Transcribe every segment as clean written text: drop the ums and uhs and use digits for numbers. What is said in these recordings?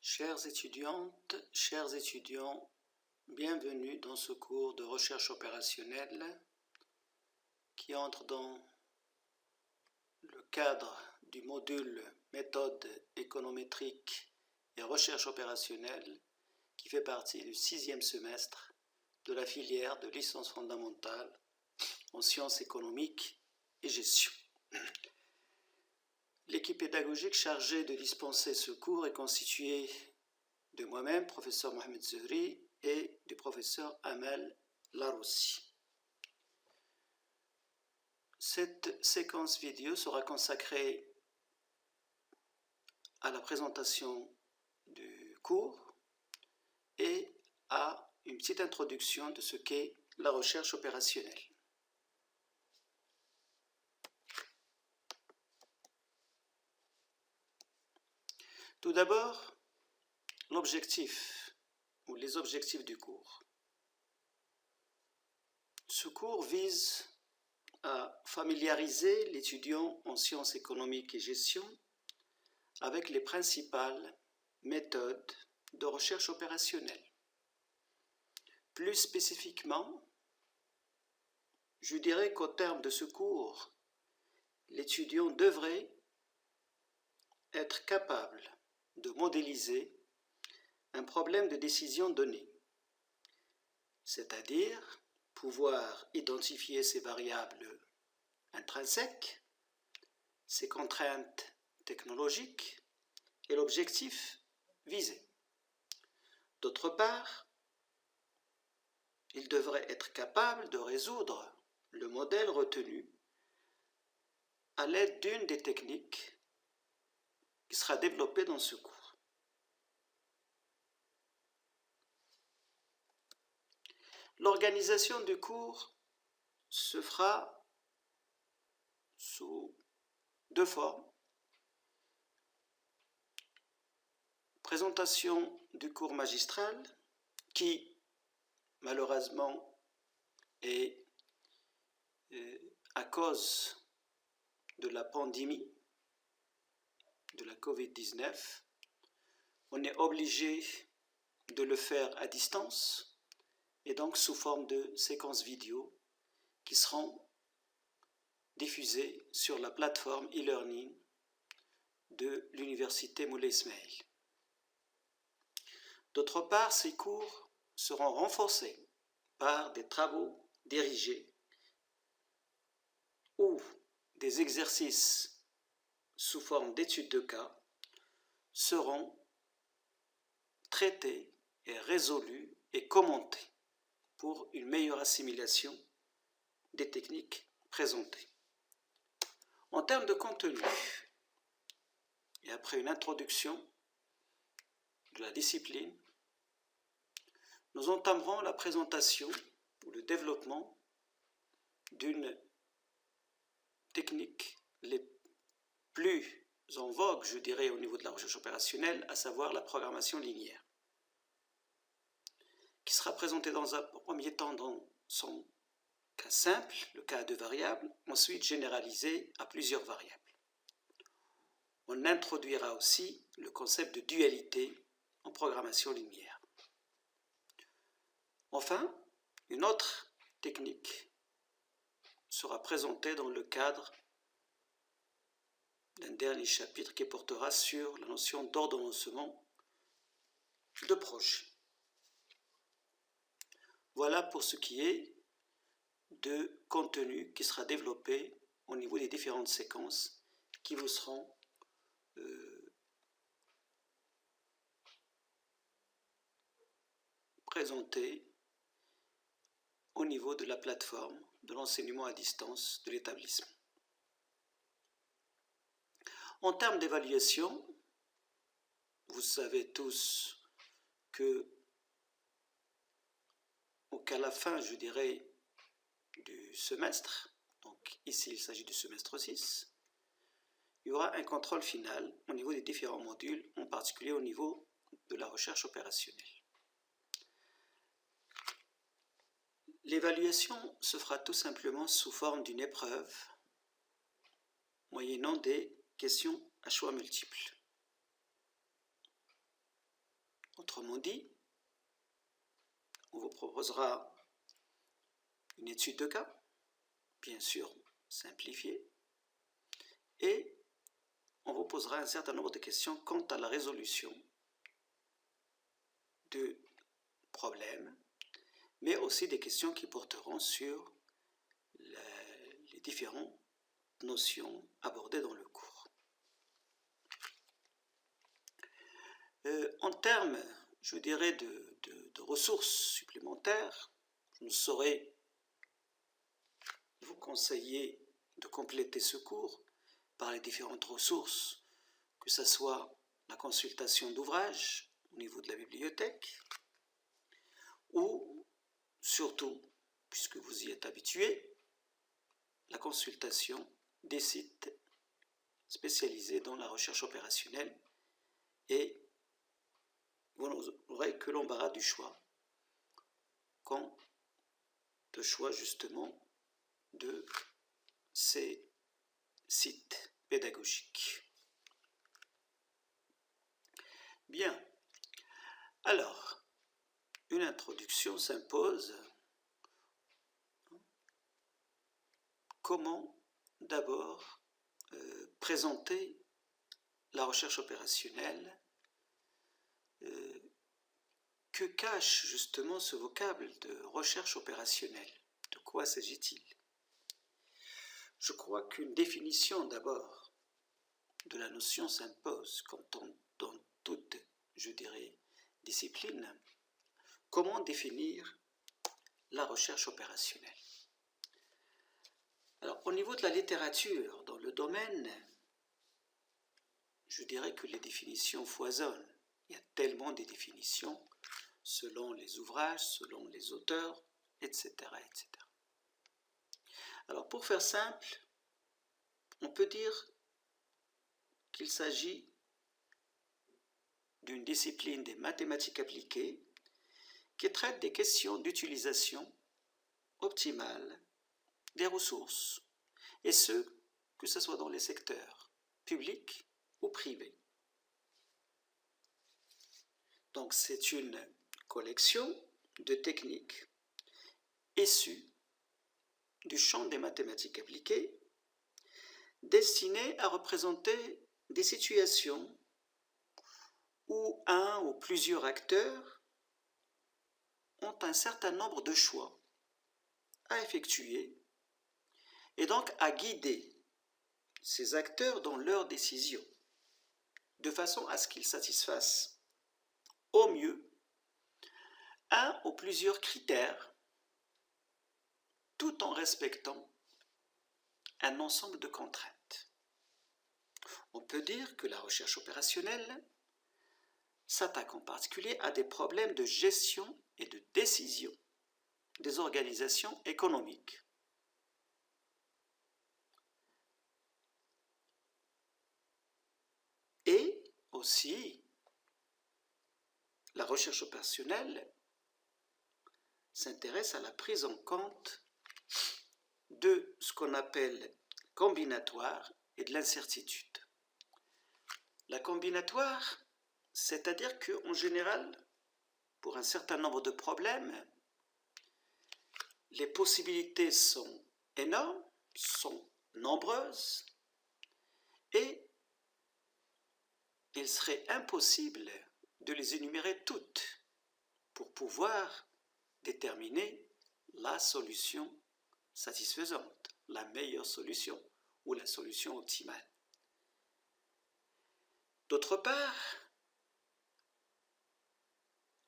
Chères étudiantes, chers étudiants, bienvenue dans ce cours de recherche opérationnelle qui entre dans le cadre du module méthode économétrique et recherche opérationnelle qui fait partie du 6e semestre de la filière de licence fondamentale en sciences économiques et gestion. L'équipe pédagogique chargée de dispenser ce cours est constituée de moi-même, professeur Mohamed Zuhri, et du professeur Amel Laroussi. Cette séquence vidéo sera consacrée à la présentation du cours et à une petite introduction de ce qu'est la recherche opérationnelle. Tout d'abord, l'objectif ou les objectifs du cours. Ce cours vise à familiariser l'étudiant en sciences économiques et gestion avec les principales méthodes de recherche opérationnelle. Plus spécifiquement, je dirais qu'au terme de ce cours, l'étudiant devrait être capable de modéliser un problème de décision donné, c'est-à-dire pouvoir identifier ses variables intrinsèques, ses contraintes technologiques et l'objectif visé. D'autre part, il devrait être capable de résoudre le modèle retenu à l'aide d'une des techniques qui sera développée dans ce cours. L'organisation du cours se fera sous deux formes. Présentation du cours magistral qui, malheureusement, est à cause de la pandémie de la Covid-19, on est obligé de le faire à distance et donc sous forme de séquences vidéo qui seront diffusées sur la plateforme e-learning de l'université Moulay Ismail. D'autre part, ces cours seront renforcés par des travaux dirigés ou des exercices sous forme d'études de cas seront traités et résolus et commentés pour une meilleure assimilation des techniques présentées. En termes de contenu, et après une introduction de la discipline, nous entamerons la présentation ou le développement d'une technique les plus en vogue, je dirais, au niveau de la recherche opérationnelle, à savoir la programmation linéaire, qui sera présentée dans un premier temps dans son cas simple, le cas à deux variables, ensuite généralisé à plusieurs variables. On introduira aussi le concept de dualité en programmation linéaire. Enfin, une autre technique sera présentée dans le cadre d'un dernier chapitre qui portera sur la notion d'ordonnancement de projet. Voilà pour ce qui est de contenu qui sera développé au niveau des différentes séquences qui vous seront présentées au niveau de la plateforme de l'enseignement à distance de l'établissement. En termes d'évaluation, vous savez tous qu'à la fin, je dirais, du semestre, donc ici il s'agit du semestre 6, il y aura un contrôle final au niveau des différents modules, en particulier au niveau de la recherche opérationnelle. L'évaluation se fera tout simplement sous forme d'une épreuve, moyennant des questions à choix multiples. Autrement dit, on vous proposera une étude de cas, bien sûr simplifiée, et on vous posera un certain nombre de questions quant à la résolution de problèmes, mais aussi des questions qui porteront sur les différentes notions abordées dans le cours. En termes, je dirais, de ressources supplémentaires, je ne saurais vous conseiller de compléter ce cours par les différentes ressources, que ce soit la consultation d'ouvrages au niveau de la bibliothèque, ou surtout, puisque vous y êtes habitué, la consultation des sites spécialisés dans la recherche opérationnelle, et vous n'aurez que l'embarras du choix quant au choix justement de ces sites pédagogiques. Bien, alors, une introduction s'impose. Comment d'abord présenter la recherche opérationnelle? Que cache justement ce vocable de recherche opérationnelle? De quoi s'agit-il? Je crois qu'une définition d'abord de la notion s'impose, comme dans toute, je dirais, discipline. Comment définir la recherche opérationnelle? Alors, au niveau de la littérature, dans le domaine, je dirais que les définitions foisonnent. Il y a tellement de définitions selon les ouvrages, selon les auteurs, etc., etc. Alors, pour faire simple, on peut dire qu'il s'agit d'une discipline des mathématiques appliquées qui traite des questions d'utilisation optimale des ressources, et ce, que ce soit dans les secteurs publics ou privés. Donc c'est une collection de techniques issues du champ des mathématiques appliquées, destinées à représenter des situations où un ou plusieurs acteurs ont un certain nombre de choix à effectuer et donc à guider ces acteurs dans leurs décisions, de façon à ce qu'ils satisfassent au mieux un ou plusieurs critères, tout en respectant un ensemble de contraintes. On peut dire que la recherche opérationnelle s'attaque en particulier à des problèmes de gestion et de décision des organisations économiques. Et aussi, la recherche opérationnelle s'intéresse à la prise en compte de ce qu'on appelle combinatoire et de l'incertitude. La combinatoire, c'est-à-dire qu'en général, pour un certain nombre de problèmes, les possibilités sont énormes, sont nombreuses, et il serait impossible de les énumérer toutes pour pouvoir déterminer la solution satisfaisante, la meilleure solution ou la solution optimale. D'autre part,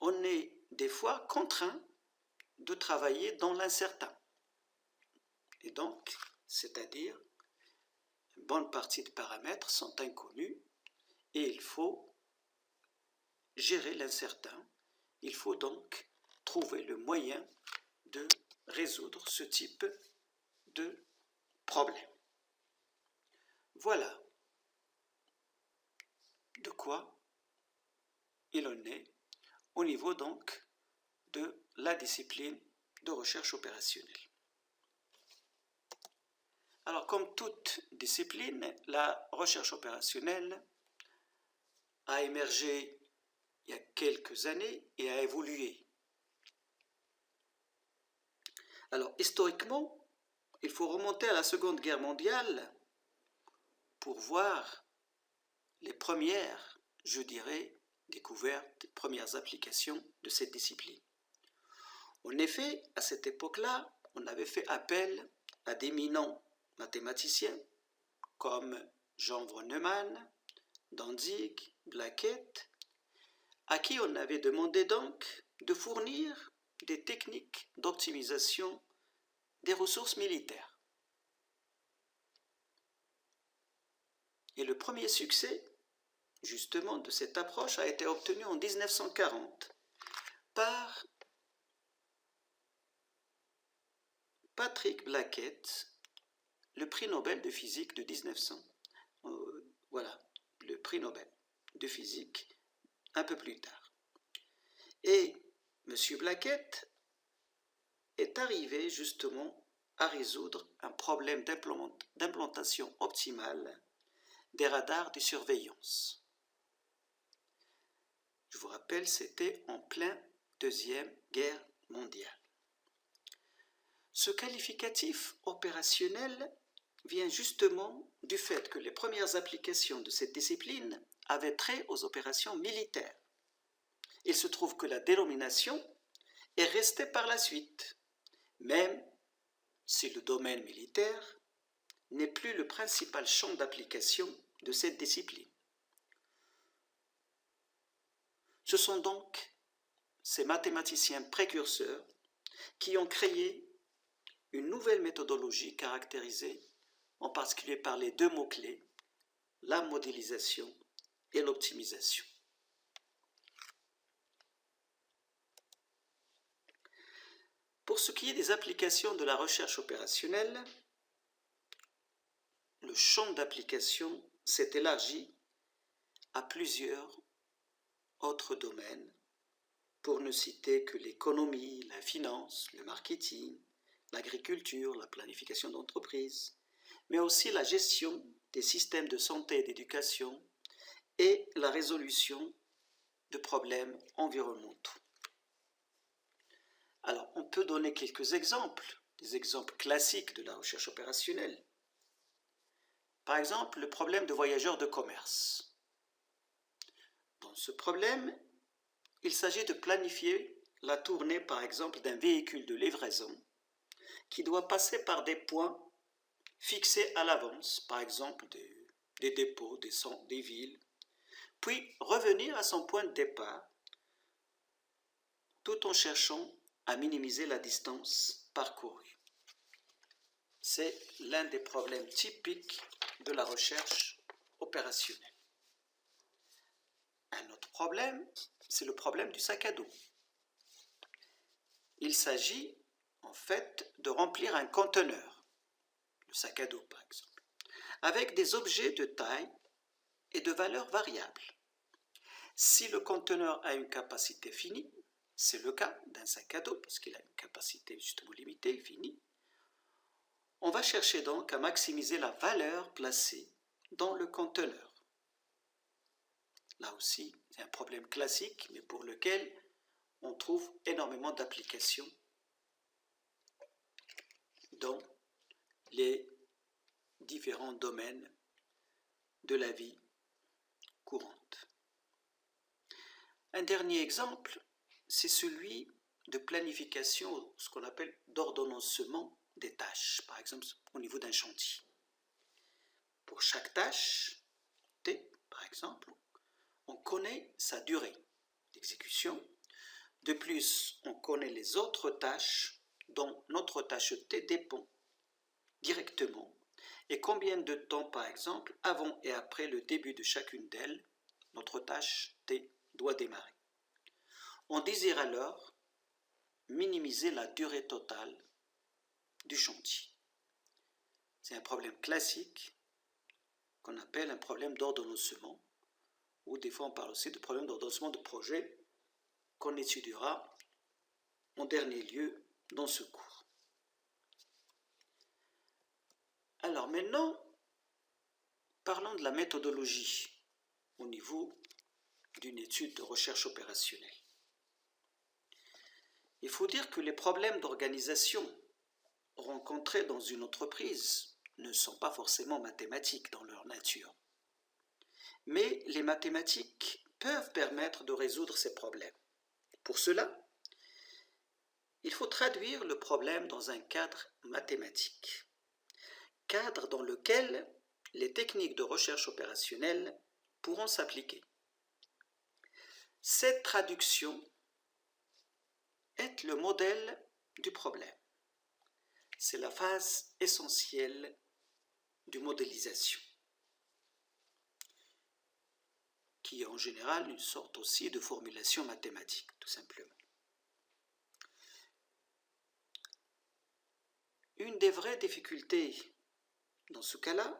on est des fois contraint de travailler dans l'incertain. Et donc, c'est-à-dire, une bonne partie de paramètres sont inconnus et il faut gérer l'incertain. Il faut donc trouver le moyen de résoudre ce type de problème. Voilà de quoi il en est au niveau donc de la discipline de recherche opérationnelle. Alors, comme toute discipline, la recherche opérationnelle a émergé il y a quelques années et a évolué. Alors, historiquement, il faut remonter à la Seconde Guerre mondiale pour voir les premières, je dirais, découvertes, les premières applications de cette discipline. En effet, à cette époque-là, on avait fait appel à d'éminents mathématiciens comme Jean von Neumann, Danzig, Blackett, à qui on avait demandé donc de fournir des techniques d'optimisation des ressources militaires. Et le premier succès, justement, de cette approche a été obtenu en 1940 par Patrick Blackett, le prix Nobel de physique de 1900. Voilà, le prix Nobel de physique un peu plus tard. Et M. Blackett est arrivé justement à résoudre un problème d'implantation optimale des radars de surveillance. Je vous rappelle, c'était en plein Deuxième Guerre mondiale. Ce qualificatif opérationnel vient justement du fait que les premières applications de cette discipline avaient trait aux opérations militaires. Il se trouve que la dénomination est restée par la suite, même si le domaine militaire n'est plus le principal champ d'application de cette discipline. Ce sont donc ces mathématiciens précurseurs qui ont créé une nouvelle méthodologie caractérisée en particulier par les deux mots-clés, la modélisation et l'optimisation. Pour ce qui est des applications de la recherche opérationnelle, le champ d'application s'est élargi à plusieurs autres domaines, pour ne citer que l'économie, la finance, le marketing, l'agriculture, la planification d'entreprise, mais aussi la gestion des systèmes de santé et d'éducation et la résolution de problèmes environnementaux. Alors, on peut donner quelques exemples, des exemples classiques de la recherche opérationnelle. Par exemple, le problème de voyageurs de commerce. Dans ce problème, il s'agit de planifier la tournée, par exemple, d'un véhicule de livraison qui doit passer par des points fixés à l'avance, par exemple des dépôts, des villes, puis revenir à son point de départ tout en cherchant à minimiser la distance parcourue. C'est l'un des problèmes typiques de la recherche opérationnelle. Un autre problème, c'est le problème du sac à dos. Il s'agit en fait de remplir un conteneur, le sac à dos par exemple, avec des objets de taille et de valeur variables. Si le conteneur a une capacité finie, c'est le cas d'un sac à dos parce qu'il a une capacité justement limitée, finie, on va chercher donc à maximiser la valeur placée dans le conteneur. Là aussi, c'est un problème classique, mais pour lequel on trouve énormément d'applications dans les différents domaines de la vie courante. Un dernier exemple, c'est celui de planification, ce qu'on appelle d'ordonnancement des tâches, par exemple au niveau d'un chantier. Pour chaque tâche, T par exemple, on connaît sa durée d'exécution. De plus, on connaît les autres tâches dont notre tâche T dépend directement et combien de temps, par exemple, avant et après le début de chacune d'elles, notre tâche T doit démarrer. On désire alors minimiser la durée totale du chantier. C'est un problème classique qu'on appelle un problème d'ordonnancement, ou des fois on parle aussi de problème d'ordonnancement de projet qu'on étudiera en dernier lieu dans ce cours. Alors maintenant, parlons de la méthodologie au niveau d'une étude de recherche opérationnelle. Il faut dire que les problèmes d'organisation rencontrés dans une entreprise ne sont pas forcément mathématiques dans leur nature. Mais les mathématiques peuvent permettre de résoudre ces problèmes. Pour cela, il faut traduire le problème dans un cadre mathématique, cadre dans lequel les techniques de recherche opérationnelle pourront s'appliquer. Cette traduction est le modèle du problème. C'est la phase essentielle de modélisation, qui est en général une sorte aussi de formulation mathématique, tout simplement. Une des vraies difficultés dans ce cas-là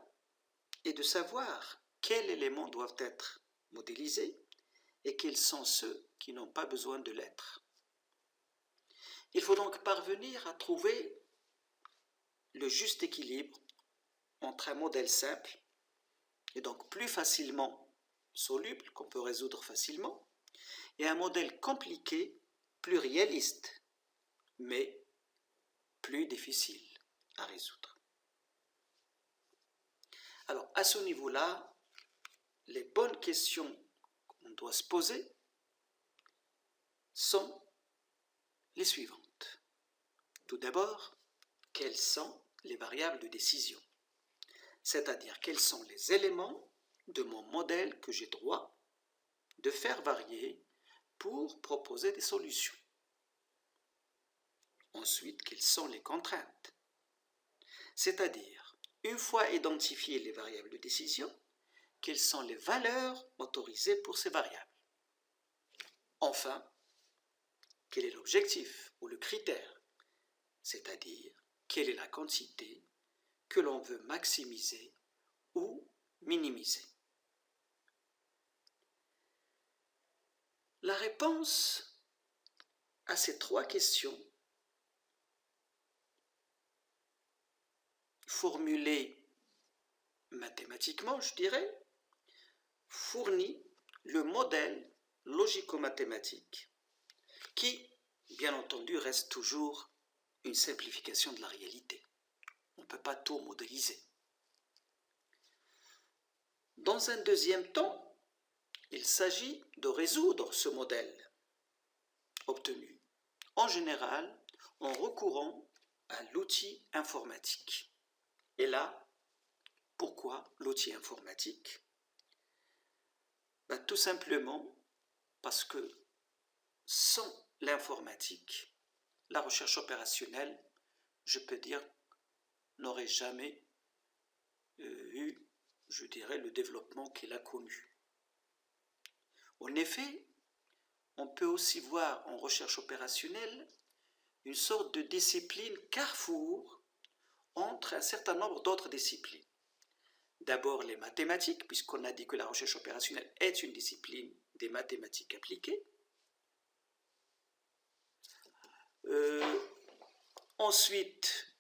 est de savoir quels éléments doivent être modélisés et quels sont ceux qui n'ont pas besoin de l'être. Il faut donc parvenir à trouver le juste équilibre entre un modèle simple et donc plus facilement soluble, qu'on peut résoudre facilement, et un modèle compliqué, plus réaliste, mais plus difficile à résoudre. Alors, à ce niveau-là, les bonnes questions qu'on doit se poser sont les suivantes. Tout d'abord, quelles sont les variables de décision? C'est-à-dire, quels sont les éléments de mon modèle que j'ai droit de faire varier pour proposer des solutions. Ensuite, quelles sont les contraintes? C'est-à-dire, une fois identifiées les variables de décision, quelles sont les valeurs autorisées pour ces variables? Enfin, quel est l'objectif ou le critère? C'est-à-dire, quelle est la quantité que l'on veut maximiser ou minimiser? La réponse à ces trois questions, formulées mathématiquement, je dirais, fournit le modèle logico-mathématique qui, bien entendu, reste toujours une simplification de la réalité. On ne peut pas tout modéliser. Dans un deuxième temps, il s'agit de résoudre ce modèle obtenu, en général en recourant à l'outil informatique. Et là, pourquoi l'outil informatique? Tout simplement parce que sans l'informatique, la recherche opérationnelle, je peux dire, n'aurait jamais eu, je dirais, le développement qu'il a connu. En effet, on peut aussi voir en recherche opérationnelle une sorte de discipline carrefour entre un certain nombre d'autres disciplines. D'abord les mathématiques, puisqu'on a dit que la recherche opérationnelle est une discipline des mathématiques appliquées. Ensuite,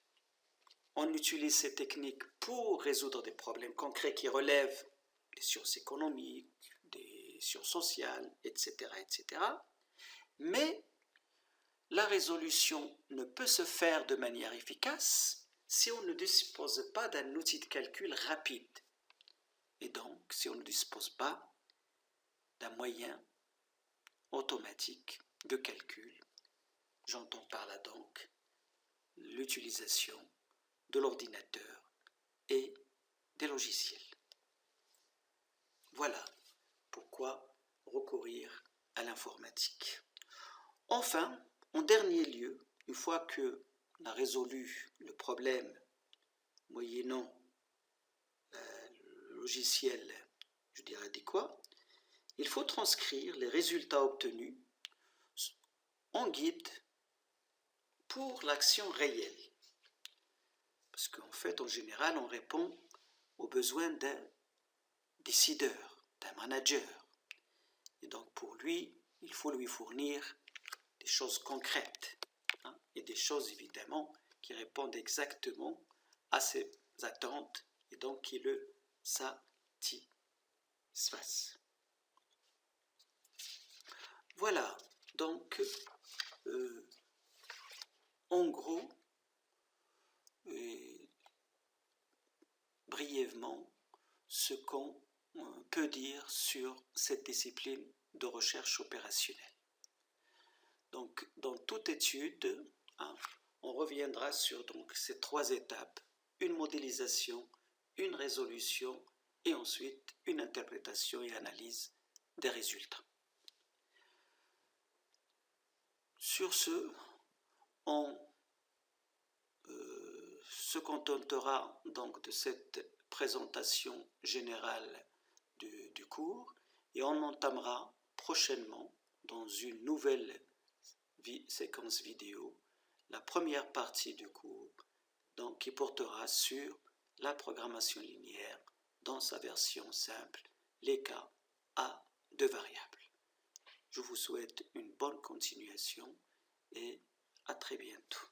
on utilise ces techniques pour résoudre des problèmes concrets qui relèvent des sciences économiques, des sciences sociales, etc., etc. Mais la résolution ne peut se faire de manière efficace si on ne dispose pas d'un outil de calcul rapide. Et donc, si on ne dispose pas d'un moyen automatique de calcul, j'entends par là donc l'utilisation de l'ordinateur et des logiciels. Voilà pourquoi recourir à l'informatique. Enfin, en dernier lieu, une fois qu'on a résolu le problème moyennant le logiciel, je dirais adéquat, il faut transcrire les résultats obtenus en guide pour l'action réelle. Parce qu'en fait, en général, on répond aux besoins d'un décideur, d'un manager. Et donc, pour lui, il faut lui fournir des choses concrètes, et des choses, évidemment, qui répondent exactement à ses attentes et donc qui le satisfassent. Voilà, donc en gros, brièvement, ce qu'on peut dire sur cette discipline de recherche opérationnelle. Donc, dans toute étude, on reviendra sur donc, ces 3 étapes, une modélisation, une résolution et ensuite une interprétation et analyse des résultats. Sur ce, on se contentera donc de cette présentation générale du cours et on entamera prochainement dans une nouvelle séquence vidéo la première partie du cours donc, qui portera sur la programmation linéaire dans sa version simple, les cas à 2 variables. Je vous souhaite une bonne continuation et à très bientôt.